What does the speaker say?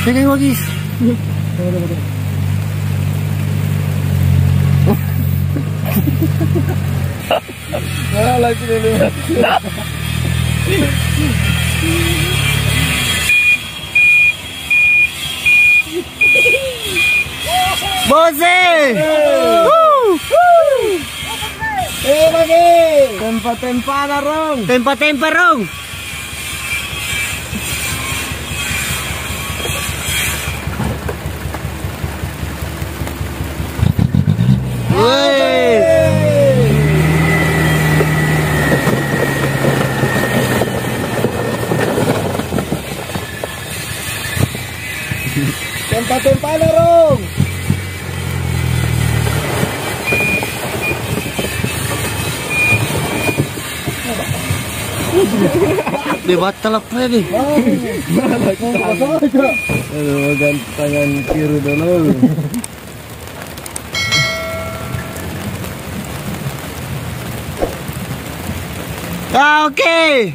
Pegang Wagis. Lagi dulu. Bose. Lagi. Tempa-tempa na rong. Tempa-tempa rong. Woi. Tempa-tempa na rong. Dia batal apa ni? Aduh, ganti tangan kiri dulu. Ah, okey.